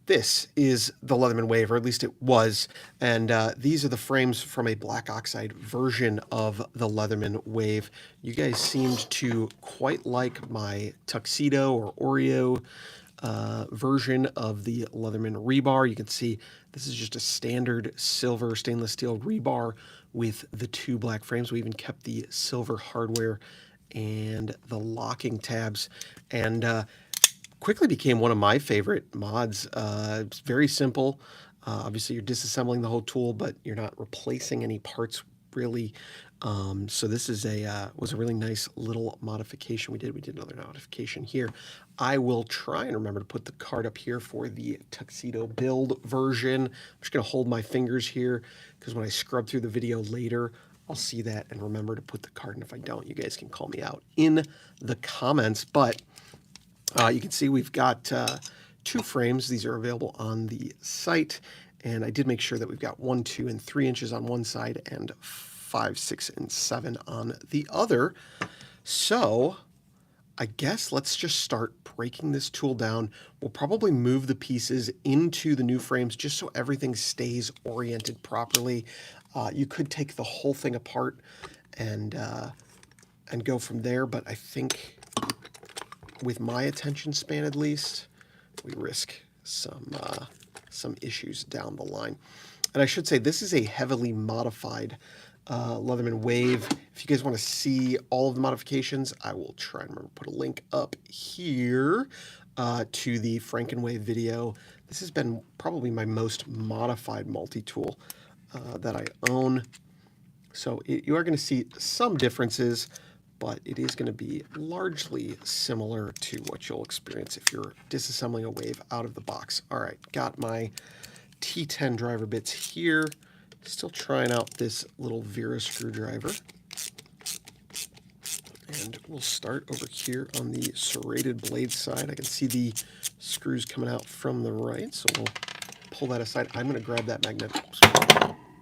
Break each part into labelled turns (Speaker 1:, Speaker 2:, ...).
Speaker 1: This is the Leatherman Wave, or at least it was, and these are the frames from a black oxide version of the Leatherman Wave. You guys seemed to quite like my Tuxedo or Oreo version of the Leatherman Rebar. You can see this is just a standard silver stainless steel rebar with the two black frames. We even kept the silver hardware and the locking tabs, and quickly became one of my favorite mods. It's very simple. Obviously, you're disassembling the whole tool, but you're not replacing any parts really. So this is was a really nice little modification we did. We did another modification here. I will try and remember to put the card up here for the Tuxedo build version. I'm just going to hold my fingers here because when I scrub through the video later, I'll see that and remember to put the card. And if I don't, you guys can call me out in the comments. But you can see we've got two frames. These are available on the site, and I did make sure that we've got 1, 2, and 3 inches on one side and 5, 6, and 7 on the other. So I guess let's just start breaking this tool down. We'll probably move the pieces into the new frames just so everything stays oriented properly. You could take the whole thing apart and go from there, but I think with my attention span at least, we risk some issues down the line. And I should say this is a heavily modified Leatherman Wave. If you guys want to see all of the modifications, I will try and remember to put a link up here to the Frankenwave video. This has been probably my most modified multi-tool that I own. So you are going to see some differences, but it is going to be largely similar to what you'll experience if you're disassembling a wave out of the box. All right, got my T10 driver bits here. Still trying out this little Vera screwdriver. And we'll start over here on the serrated blade side. I can see the screws coming out from the right, so we'll pull that aside. I'm going to grab that magnetic,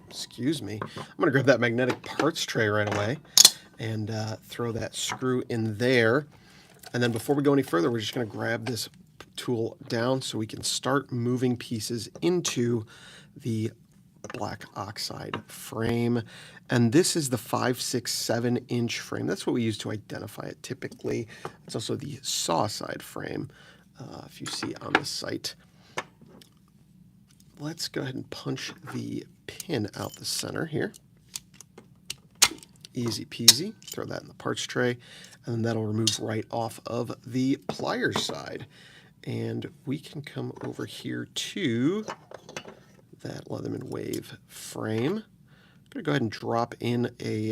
Speaker 1: excuse me, I'm going to grab that magnetic parts tray right away and throw that screw in there. And then before we go any further, we're just going to grab this tool down so we can start moving pieces into the black oxide frame. And this is the 5, 6, 7 inch frame. That's what we use to identify it typically. It's also the saw side frame, if you see on the site. Let's go ahead and punch the pin out the center here. Easy peasy. Throw that in the parts tray, and then that'll remove right off of the pliers side. And we can come over here to that Leatherman Wave frame. I'm going to go ahead and drop in a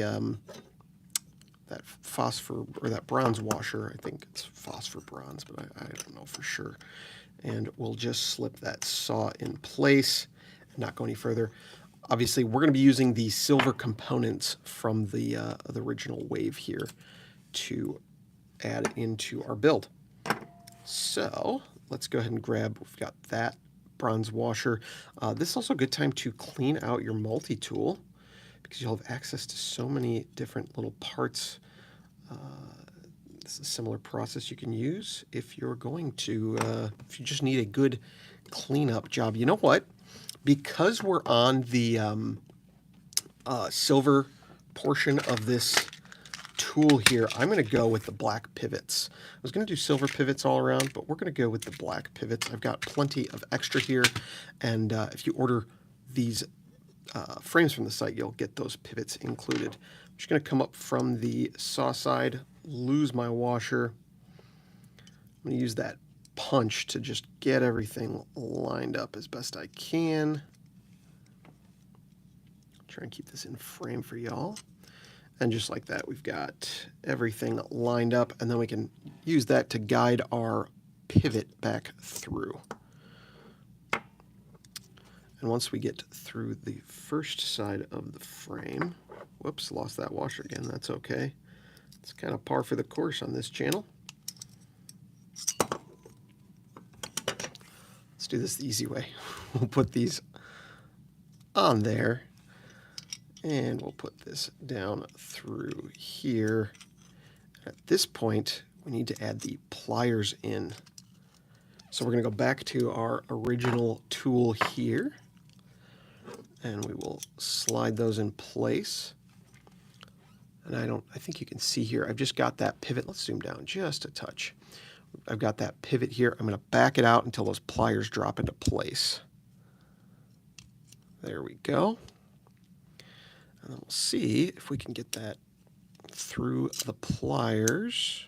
Speaker 1: that phosphor or that bronze washer. I think it's phosphor bronze, but I don't know for sure. And we'll just slip that saw in place and not go any further. Obviously, we're going to be using the silver components from the original Wave here to add into our build. So let's go ahead and grab, we've got that bronze washer. This is also a good time to clean out your multi-tool because you'll have access to so many different little parts. This is a similar process you can use if you're going to, if you just need a good cleanup job. You know what? Because we're on the silver portion of this tool here, I'm going to go with the black pivots. I was going to do silver pivots all around, but we're going to go with the black pivots. I've got plenty of extra here, and if you order these frames from the site, you'll get those pivots included. I'm just going to come up from the saw side, lose my washer. I'm going to use that punch to just get everything lined up as best I can. Try and keep this in frame for y'all. And just like that, we've got everything lined up, and then we can use that to guide our pivot back through. And once we get through the first side of the frame, whoops, lost that washer again, that's okay. It's kind of par for the course on this channel. Let's do this the easy way. We'll put these on there, and we'll put this down through here. At this point, we need to add the pliers in. So we're going to go back to our original tool here, and we will slide those in place. And I think you can see here, I've just got that pivot. Let's zoom down just a touch. I've got that pivot here. I'm going to back it out until those pliers drop into place. There we go. And then we'll see if we can get that through the pliers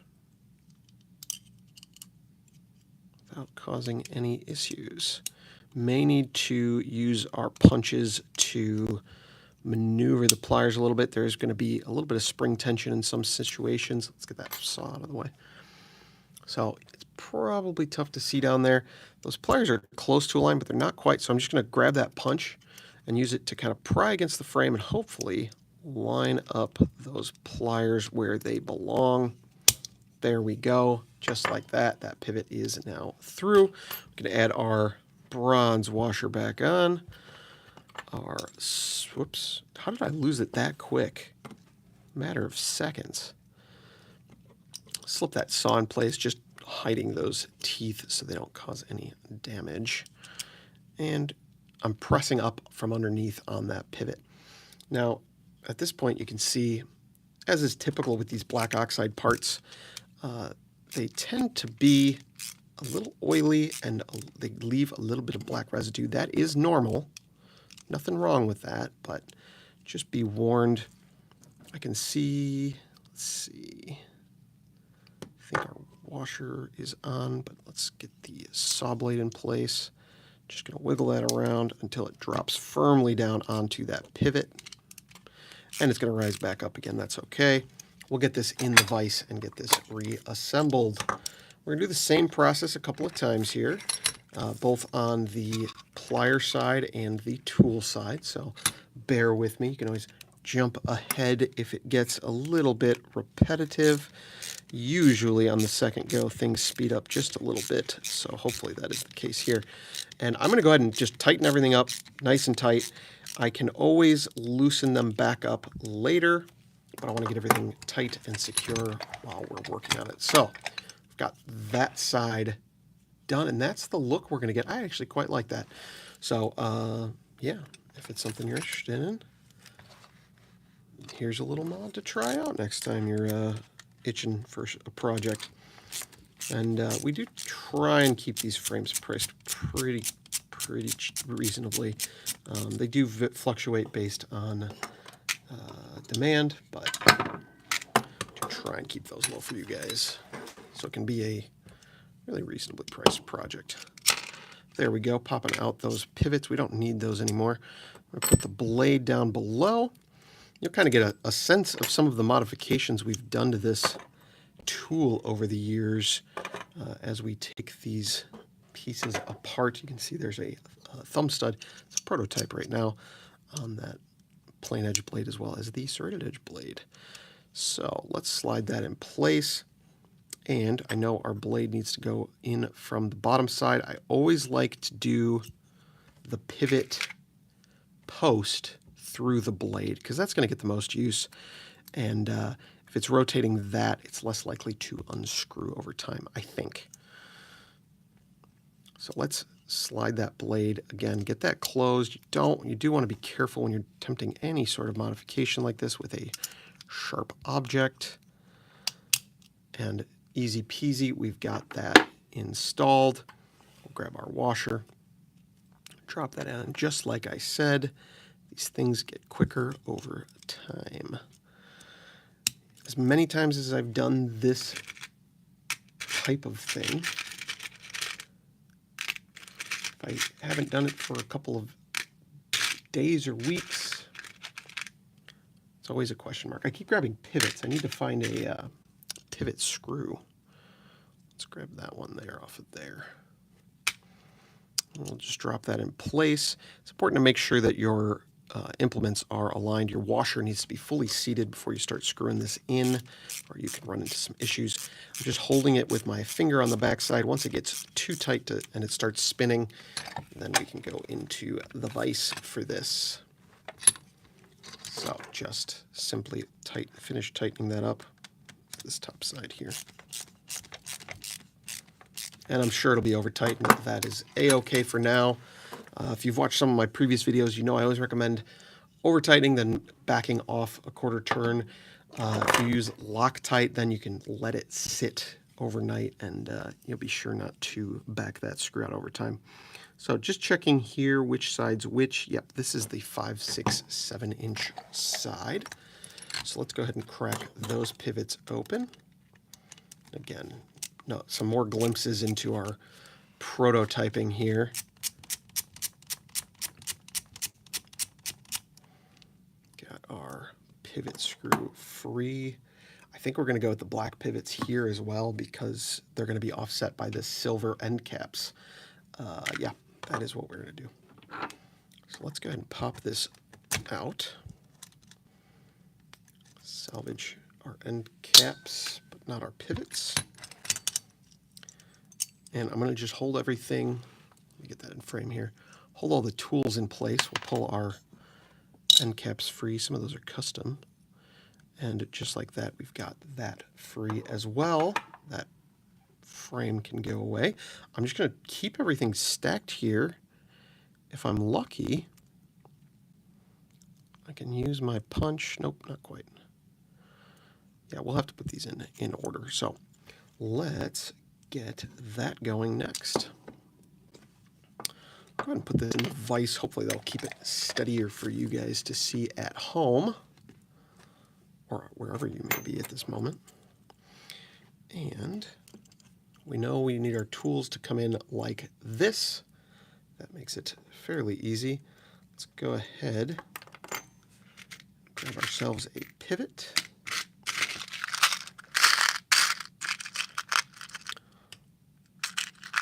Speaker 1: without causing any issues. May need to use our punches to maneuver the pliers a little bit. There's going to be a little bit of spring tension in some situations. Let's get that saw out of the way. So it's probably tough to see down there. Those pliers are close to a line, but they're not quite. So I'm just going to grab that punch and use it to kind of pry against the frame and hopefully line up those pliers where they belong. There we go. Just like that. That pivot is now through. We're going to add our bronze washer back on. Whoops. How did I lose it that quick? Matter of seconds. Slip that saw in place, just hiding those teeth so they don't cause any damage. And I'm pressing up from underneath on that pivot. Now, at this point, you can see, as is typical with these black oxide parts, they tend to be a little oily and they leave a little bit of black residue. That is normal. Nothing wrong with that, but just be warned. I can see, let's see. I think our washer is on, but let's get the saw blade in place. Just going to wiggle that around until it drops firmly down onto that pivot. And it's going to rise back up again. That's okay. We'll get this in the vise and get this reassembled. We're going to do the same process a couple of times here, both on the plier side and the tool side. So bear with me. You can always jump ahead if it gets a little bit repetitive. Usually on the second go, things speed up just a little bit. So hopefully that is the case here. And I'm going to go ahead and just tighten everything up nice and tight. I can always loosen them back up later, but I want to get everything tight and secure while we're working on it. So I've got that side done, and that's the look we're going to get. I actually quite like that. So yeah, if it's something you're interested in, here's a little mod to try out next time you're itching for a project. And we do try and keep these frames priced pretty reasonably. They do fluctuate based on demand, but to try and keep those low for you guys, so it can be a really reasonably priced project. There we go, popping out those pivots. We don't need those anymore. I'm going to put the blade down below. You'll kind of get a sense of some of the modifications we've done to this tool over the years as we take these pieces apart. You can see there's a thumb stud. It's a prototype right now on that plain edge blade as well as the serrated edge blade. So let's slide that in place. And I know our blade needs to go in from the bottom side. I always like to do the pivot post through the blade because that's going to get the most use. And if it's rotating that, it's less likely to unscrew over time, I think. So let's slide that blade again, get that closed. You do want to be careful when you're attempting any sort of modification like this with a sharp object. And easy peasy, we've got that installed. We'll grab our washer, drop that in. Just like I said, these things get quicker over time. As many times as I've done this type of thing, if I haven't done it for a couple of days or weeks, it's always a question mark. I keep grabbing pivots. I need to find a pivot screw. Let's grab that one there off of there. We'll just drop that in place. It's important to make sure that your implements are aligned. Your washer needs to be fully seated before you start screwing this in, or you can run into some issues. I'm just holding it with my finger on the back side. Once it gets too tight and it starts spinning, then we can go into the vise for this. So just simply finish tightening that up, this top side here. and I'm sure it'll be over tightened. That is a-okay for now. If you've watched some of my previous videos, you know I always recommend over tightening, then backing off a quarter turn. If you use Loctite, then you can let it sit overnight, and you'll be sure not to back that screw out over time. So just checking here which side's which. Yep, this is the 5, 6, 7-inch side. So let's go ahead and crack those pivots open. Again, no, some more glimpses into our prototyping here. Got our pivot screw free. I think we're going to go with the black pivots here as well because they're going to be offset by the silver end caps. Yeah, that is what we're going to do. So let's go ahead and pop this out. Salvage our end caps, but not our pivots. And I'm going to just hold everything. Let me get that in frame here. Hold all the tools in place. We'll pull our end caps free. Some of those are custom. And just like that, we've got that free as well. That frame can go away. I'm just going to keep everything stacked here. If I'm lucky, I can use my punch. Nope, not quite. Yeah, we'll have to put these in order. So let's get that going next. Go ahead and put this in the vise. Hopefully that'll keep it steadier for you guys to see at home, or wherever you may be at this moment. And we know we need our tools to come in like this. That makes it fairly easy. Let's go ahead, grab ourselves a pivot.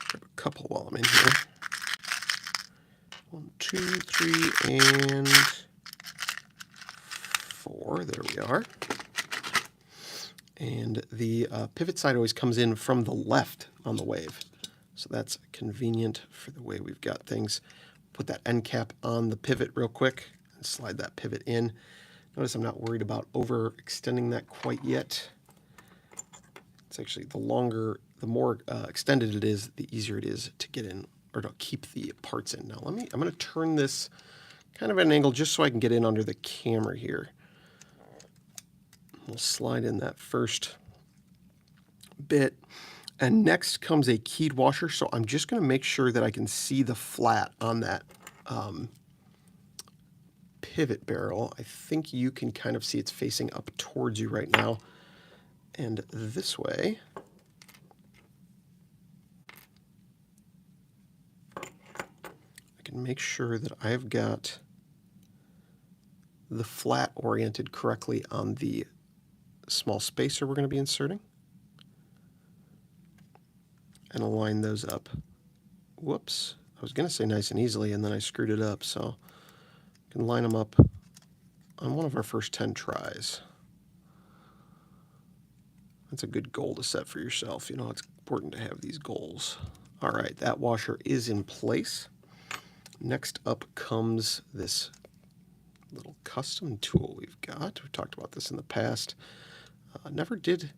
Speaker 1: Grab a couple while I'm in here. 1, 2, 3, and 4. There we are. And the pivot side always comes in from the left on the wave. So that's convenient for the way we've got things. Put that end cap on the pivot real quick and slide that pivot in. Notice I'm not worried about overextending that quite yet. It's actually the more extended it is, the easier it is to get in or to keep the parts in. Now I'm going to turn this kind of at an angle just so I can get in under the camera here. We'll slide in that first bit. And next comes a keyed washer. So I'm just going to make sure that I can see the flat on that pivot barrel. I think you can kind of see it's facing up towards you right now. And this way, I can make sure that I've got the flat oriented correctly on the small spacer we're going to be inserting, and align those up. Whoops, I was going to say nice and easily, and then I screwed it up, so I can line them up on one of our first 10 tries. That's a good goal to set for yourself. You know, it's important to have these goals. All right, that washer is in place. Next up comes this little custom tool we've got. We've talked about this in the past. Never did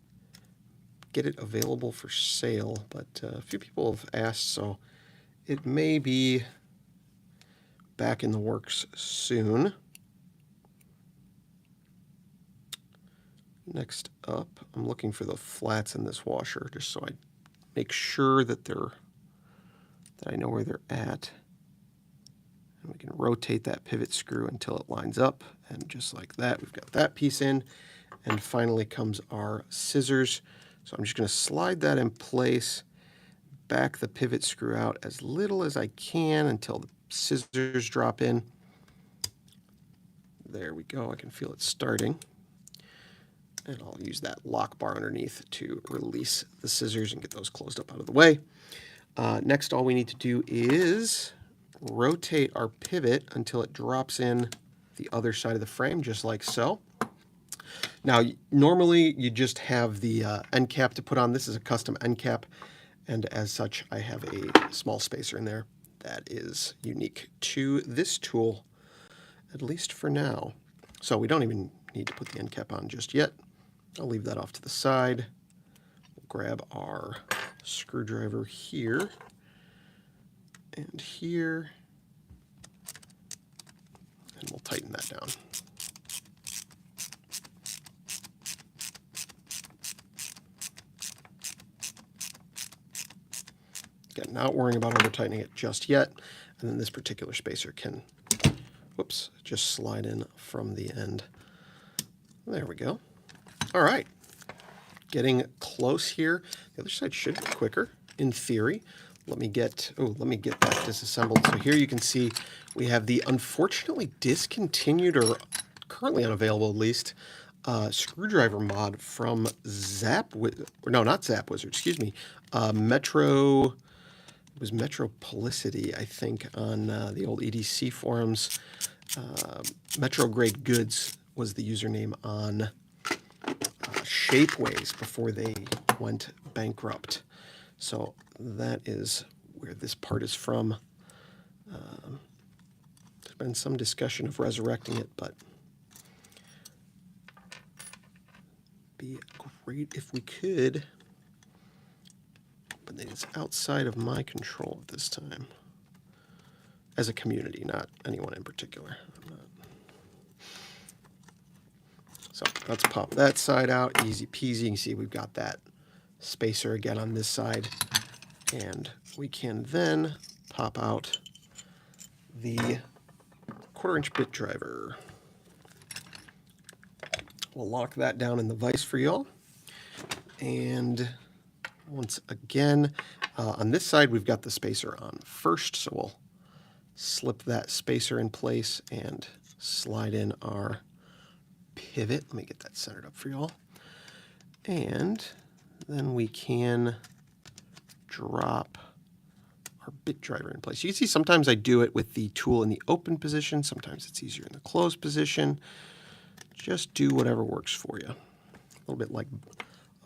Speaker 1: get it available for sale, but a few people have asked, so it may be back in the works soon. Next up, I'm looking for the flats in this washer just so I make sure that I know where they're at. And we can rotate that pivot screw until it lines up, and just like that, we've got that piece in. And finally comes our scissors. So I'm just going to slide that in place, back the pivot screw out as little as I can until the scissors drop in. There we go. I can feel it starting. And I'll use that lock bar underneath to release the scissors and get those closed up out of the way. Next, all we need to do is rotate our pivot until it drops in the other side of the frame, just like so. Now, normally you just have the end cap to put on. This is a custom end cap, and as such, I have a small spacer in there that is unique to this tool, at least for now. So we don't even need to put the end cap on just yet. I'll leave that off to the side. We'll grab our screwdriver here and here, and we'll tighten that down. Again, not worrying about over tightening it just yet, and then this particular spacer can, whoops, just slide in from the end. There we go. All right, getting close here. The other side should be quicker in theory. Let me get that disassembled. So here you can see we have the unfortunately discontinued, or currently unavailable at least, screwdriver mod from not Zap Wizard, excuse me, Metro. It was Metropolicity, I think, on the old EDC forums. Metro Grade Goods was the username on Shapeways before they went bankrupt. So that is where this part is from. There's been some discussion of resurrecting it, but be great if we could. But it's outside of my control at this time. As a community, not anyone in particular. So let's pop that side out, easy peasy. You can see we've got that spacer again on this side. And we can then pop out the 1/4" bit driver. We'll lock that down in the vise for y'all. And once again, on this side, we've got the spacer on first, so we'll slip that spacer in place and slide in our pivot. Let me get that centered up for y'all. And then we can drop our bit driver in place. You can see sometimes I do it with the tool in the open position. Sometimes it's easier in the closed position. Just do whatever works for you. A little bit like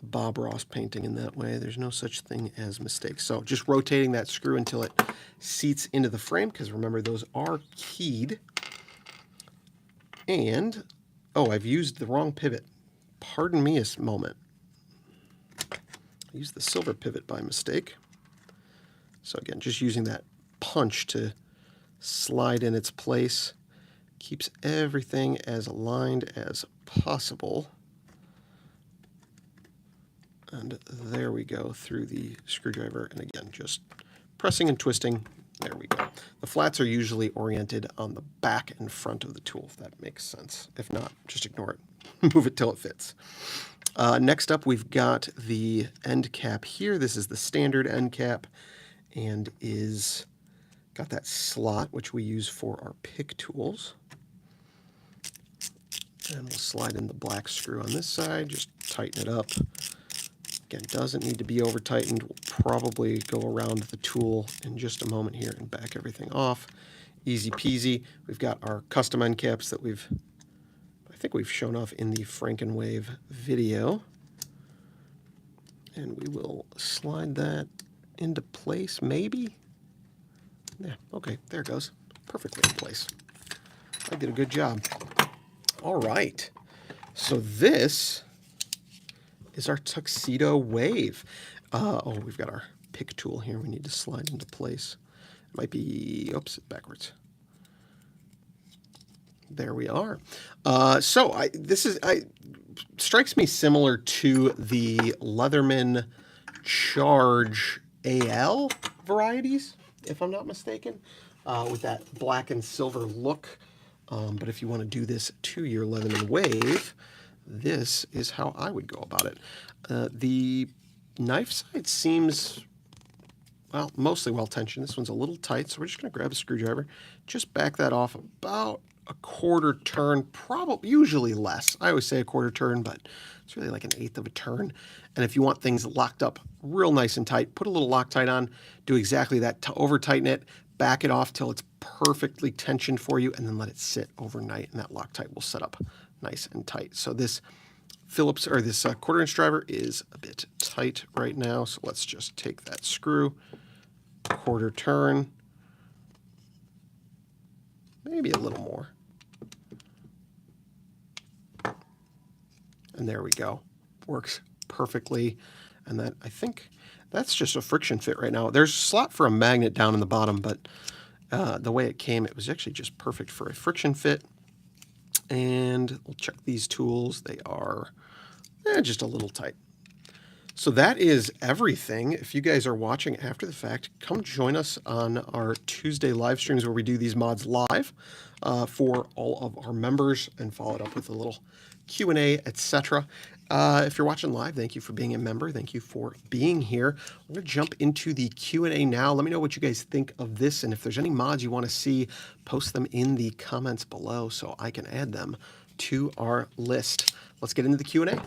Speaker 1: Bob Ross painting in that way. There's no such thing as mistakes. So just rotating that screw until it seats into the frame, because remember those are keyed. And, oh, I've used the wrong pivot. Pardon me a moment. I used the silver pivot by mistake. So again, just using that punch to slide in its place keeps everything as aligned as possible. And there we go through the screwdriver. And again, just pressing and twisting. There we go. The flats are usually oriented on the back and front of the tool, if that makes sense. If not, just ignore it. Move it till it fits. Next up, we've got the end cap here. This is the standard end cap and is got that slot, which we use for our pick tools. And we'll slide in the black screw on this side, just tighten it up. Again, doesn't need to be over tightened. We'll probably go around the tool in just a moment here and back everything off. Easy peasy. We've got our custom end caps that I think we've shown off in the Wave video. And we will slide that into place, maybe? Yeah, okay, there it goes. Perfectly in place. I did a good job. All right, so this is our Tuxedo Wave. Oh, we've got our pick tool here we need to slide into place. It might be, oops, backwards. There we are. This strikes me similar to the Leatherman Charge AL varieties, if I'm not mistaken, with that black and silver look. But if you want to do this to your Leatherman Wave, this is how I would go about it. The knife side seems, well, mostly well tensioned. This one's a little tight, so we're just going to grab a screwdriver, just back that off about a 1/4 turn, probably usually less. I always say a 1/4 turn, but it's really like an 1/8 of a turn. And if you want things locked up real nice and tight, put a little Loctite on, do exactly that, to over tighten it, back it off till it's perfectly tensioned for you, and then let it sit overnight, and that Loctite will set up nice and tight. So this Phillips, or this 1/4" driver is a bit tight right now, so let's just take that screw, 1/4 turn, maybe a little more. And there we go. Works perfectly. And that, I think That's just a friction fit right now. There's a slot for a magnet down in the bottom, but the way it came, it was actually just perfect for a friction fit. And we'll check these tools. They are just a little tight. So that is everything. If you guys are watching after the fact, come join us on our Tuesday live streams where we do these mods live for all of our members and follow it up with a little Q&A, etc. If you're watching live, thank you for being a member. Thank you for being here. We're going to jump into the Q&A now. Let me know what you guys think of this, and if there's any mods you want to see, post them in the comments below so I can add them to our list. Let's get into the Q&A.